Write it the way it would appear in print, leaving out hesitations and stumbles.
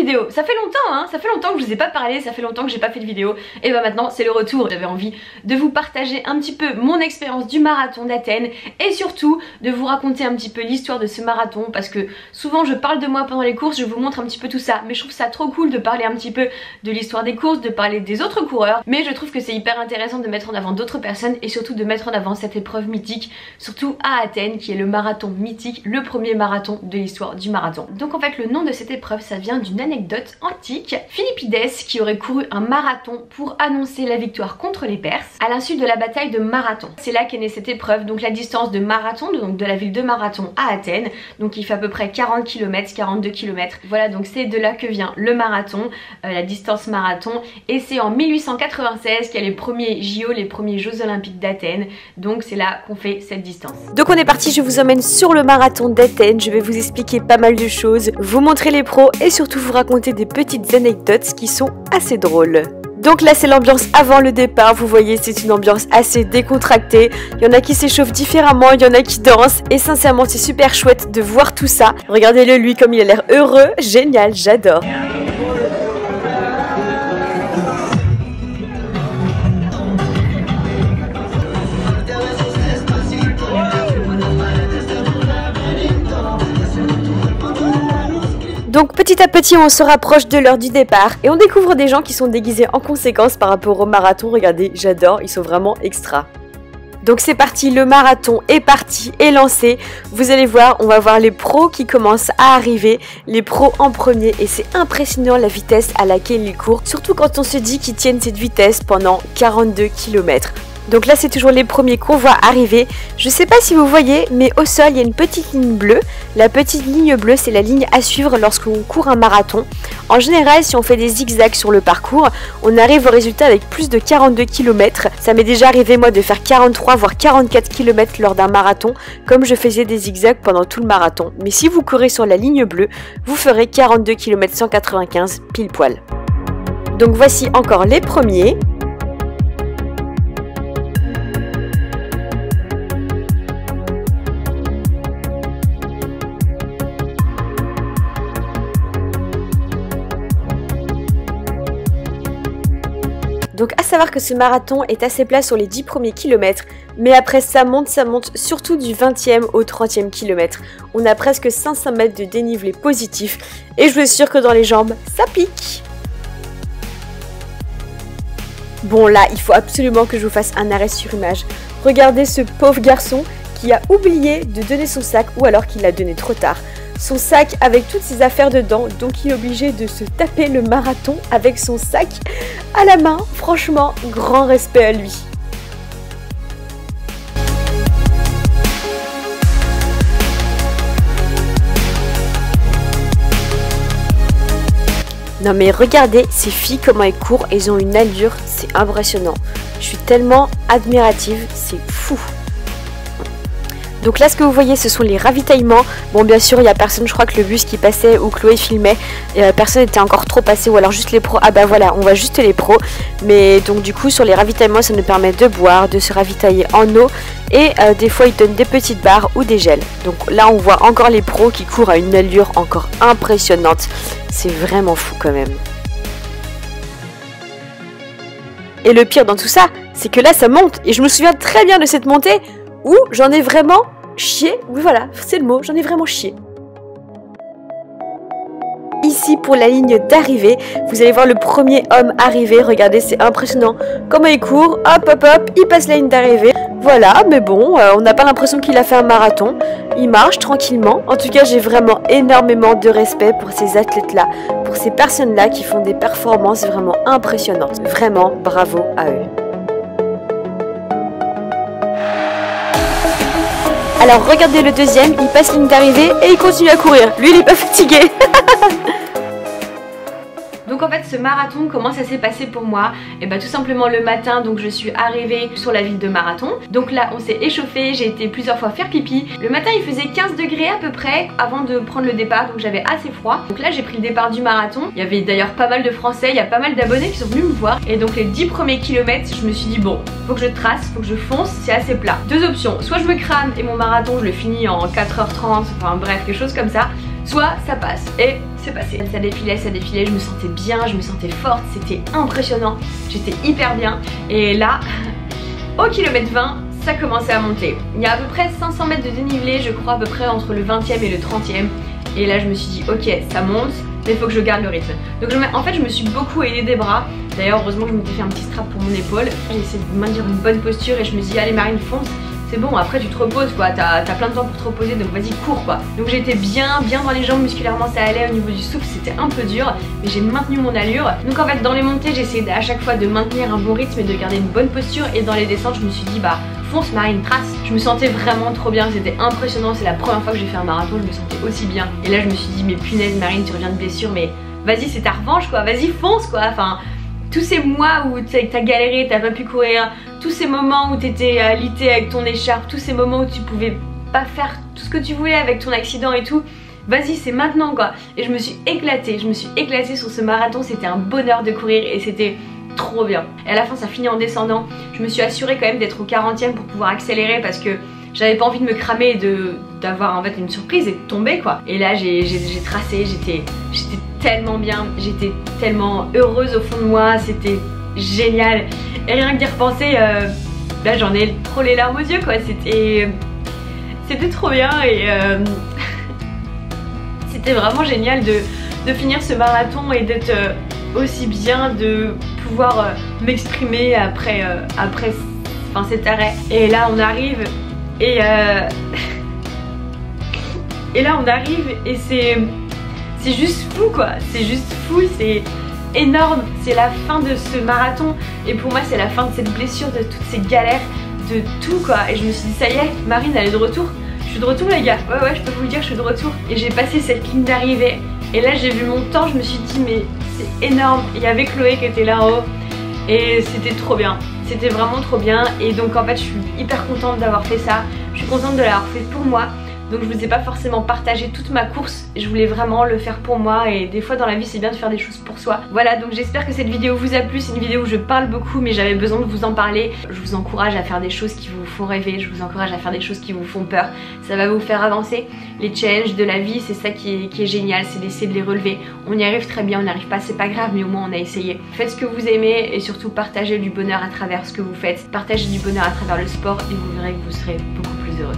vidéo. Ça fait longtemps hein, ça fait longtemps que je vous ai pas parlé, ça fait longtemps que j'ai pas fait de vidéo. Et bah maintenant c'est le retour. J'avais envie de vous partager un petit peu mon expérience du marathon d'Athènes et surtout de vous raconter un petit peu l'histoire de ce marathon, parce que souvent je parle de moi pendant les courses, je vous montre un petit peu tout ça, mais je trouve ça trop cool de parler un petit peu de l'histoire des courses, de parler des autres coureurs, mais je trouve que c'est hyper intéressant de mettre en avant d'autres personnes et surtout de mettre en avant cette épreuve mythique, surtout à Athènes qui est le marathon mythique, le premier marathon de l'histoire du marathon. Donc en fait le nom de cette épreuve ça vient d'une anecdote antique. Philippides qui aurait couru un marathon pour annoncer la victoire contre les Perses à l'insu de la bataille de Marathon. C'est là qu'est née cette épreuve, donc la distance de Marathon, donc de la ville de Marathon à Athènes, donc il fait à peu près 40 km, 42 km. Voilà, donc c'est de là que vient le marathon, la distance marathon, et c'est en 1896 qu'il y a les premiers JO, les premiers Jeux Olympiques d'Athènes, donc c'est là qu'on fait cette distance. Donc on est parti, je vous emmène sur le marathon d'Athènes, je vais vous expliquer pas mal de choses, vous montrer les pros et surtout vous raconter des petites anecdotes qui sont assez drôles. Donc là c'est l'ambiance avant le départ, vous voyez c'est une ambiance assez décontractée, il y en a qui s'échauffent différemment, il y en a qui dansent et sincèrement c'est super chouette de voir tout ça. Regardez-le lui comme il a l'air heureux, génial, j'adore. Donc petit à petit on se rapproche de l'heure du départ et on découvre des gens qui sont déguisés en conséquence par rapport au marathon. Regardez, j'adore, ils sont vraiment extra. Donc c'est parti, le marathon est parti et lancé. Vous allez voir, on va voir les pros qui commencent à arriver, les pros en premier et c'est impressionnant la vitesse à laquelle ils courent, surtout quand on se dit qu'ils tiennent cette vitesse pendant 42 km. Donc là c'est toujours les premiers qu'on voit arriver. Je sais pas si vous voyez mais au sol il y a une petite ligne bleue. La petite ligne bleue c'est la ligne à suivre lorsqu'on court un marathon. En général si on fait des zigzags sur le parcours, on arrive au résultat avec plus de 42 km. Ça m'est déjà arrivé moi de faire 43 voire 44 km lors d'un marathon, comme je faisais des zigzags pendant tout le marathon. Mais si vous courez sur la ligne bleue, vous ferez 42 km 195 pile poil. Donc voici encore les premiers. Donc à savoir que ce marathon est assez plat sur les 10 premiers kilomètres, mais après ça monte surtout du 20e au 30e kilomètre. On a presque 500 mètres de dénivelé positif et je vous assure que dans les jambes, ça pique. Bon là, il faut absolument que je vous fasse un arrêt sur image. Regardez ce pauvre garçon qui a oublié de donner son sac ou alors qu'il l'a donné trop tard. Son sac avec toutes ses affaires dedans, donc il est obligé de se taper le marathon avec son sac à la main. Franchement, grand respect à lui. Non mais regardez ces filles comment elles courent, elles ont une allure, c'est impressionnant. Je suis tellement admirative, c'est fou. Donc là ce que vous voyez ce sont les ravitaillements. Bon bien sûr il n'y a personne, je crois que le bus qui passait où Chloé filmait, personne n'était encore trop passé ou alors juste les pros. Ah bah voilà, on voit juste les pros. Mais donc du coup sur les ravitaillements ça nous permet de boire, de se ravitailler en eau et des fois ils donnent des petites barres ou des gels. Donc là on voit encore les pros qui courent à une allure encore impressionnante. C'est vraiment fou quand même. Et le pire dans tout ça, c'est que là ça monte et je me souviens très bien de cette montée où j'en ai vraiment chié. Oui voilà, c'est le mot, j'en ai vraiment chié. Ici pour la ligne d'arrivée, vous allez voir le premier homme arriver, regardez c'est impressionnant comment il court, hop hop hop, il passe la ligne d'arrivée, voilà, mais bon, on n'a pas l'impression qu'il a fait un marathon, il marche tranquillement. En tout cas j'ai vraiment énormément de respect pour ces athlètes là, pour ces personnes là qui font des performances vraiment impressionnantes, vraiment bravo à eux. Alors regardez le deuxième, il passe ligne d'arrivée et il continue à courir. Lui il est pas fatigué. Donc en fait ce marathon, comment ça s'est passé pour moi? Et bah tout simplement le matin, donc je suis arrivée sur la ville de Marathon. Donc là on s'est échauffé, j'ai été plusieurs fois faire pipi. Le matin il faisait 15 degrés à peu près avant de prendre le départ, donc j'avais assez froid. Donc là j'ai pris le départ du marathon. Il y avait d'ailleurs pas mal de Français, il y a pas mal d'abonnés qui sont venus me voir. Et donc les 10 premiers kilomètres, je me suis dit bon, faut que je trace, faut que je fonce, c'est assez plat. Deux options, soit je me crame et mon marathon je le finis en 4h30, enfin bref quelque chose comme ça. soit ça passe. Et c'est passé. Ça défilait, je me sentais bien, je me sentais forte, c'était impressionnant, j'étais hyper bien. Et là, au kilomètre 20, ça commençait à monter. Il y a à peu près 500 mètres de dénivelé, je crois à peu près entre le 20e et le 30e. Et là je me suis dit ok, ça monte, mais il faut que je garde le rythme. Donc en fait je me suis beaucoup aidée des bras. D'ailleurs heureusement que je m'étais fait un petit strap pour mon épaule. J'ai essayé de maintenir une bonne posture et je me suis dit allez Marine, fonce. C'est bon, après tu te reposes quoi, t'as plein de temps pour te reposer, donc vas-y cours quoi. Donc j'étais bien dans les jambes, musculairement ça allait, au niveau du souffle c'était un peu dur, mais j'ai maintenu mon allure. Donc en fait dans les montées j'essayais à chaque fois de maintenir un bon rythme et de garder une bonne posture, et dans les descentes je me suis dit bah fonce Marine, trace. Je me sentais vraiment trop bien, c'était impressionnant, c'est la première fois que j'ai fait un marathon, je me sentais aussi bien. Et là je me suis dit mais punaise Marine, tu reviens de blessure, mais vas-y c'est ta revanche quoi, vas-y fonce quoi, enfin... Tous ces mois où t'as galéré, t'as pas pu courir, tous ces moments où t'étais alité avec ton écharpe, tous ces moments où tu pouvais pas faire tout ce que tu voulais avec ton accident et tout, vas-y c'est maintenant quoi. Et je me suis éclatée sur ce marathon, c'était un bonheur de courir et c'était trop bien. Et à la fin ça finit en descendant, je me suis assurée quand même d'être au 40e pour pouvoir accélérer parce que j'avais pas envie de me cramer et d'avoir en fait une surprise et de tomber quoi. Et là j'ai tracé, j'étais tellement bien, j'étais tellement heureuse au fond de moi, c'était génial. Et rien que d'y repenser, là j'en ai trop les larmes aux yeux quoi, c'était trop bien et c'était vraiment génial de finir ce marathon et d'être aussi bien, de pouvoir m'exprimer après cet arrêt. Et là on arrive et là on arrive et c'est juste fou quoi, c'est juste fou, c'est énorme, c'est la fin de ce marathon et pour moi c'est la fin de cette blessure, de toutes ces galères, de tout quoi. Et je me suis dit ça y est, Marine elle est de retour, je suis de retour les gars, ouais je peux vous le dire, je suis de retour. Et j'ai passé cette ligne d'arrivée et là j'ai vu mon temps, je me suis dit mais c'est énorme. Il y avait Chloé qui était là en haut et c'était trop bien, c'était vraiment trop bien. Et donc en fait je suis hyper contente d'avoir fait ça, je suis contente de l'avoir fait pour moi. Donc je vous ai pas forcément partagé toute ma course, je voulais vraiment le faire pour moi et des fois dans la vie c'est bien de faire des choses pour soi. Voilà, donc j'espère que cette vidéo vous a plu, c'est une vidéo où je parle beaucoup mais j'avais besoin de vous en parler. Je vous encourage à faire des choses qui vous font rêver, je vous encourage à faire des choses qui vous font peur, ça va vous faire avancer. Les challenges de la vie c'est ça qui est génial, c'est d'essayer de les relever. On y arrive très bien, on n'y arrive pas, c'est pas grave mais au moins on a essayé. Faites ce que vous aimez et surtout partagez du bonheur à travers ce que vous faites, partagez du bonheur à travers le sport et vous verrez que vous serez beaucoup plus heureux.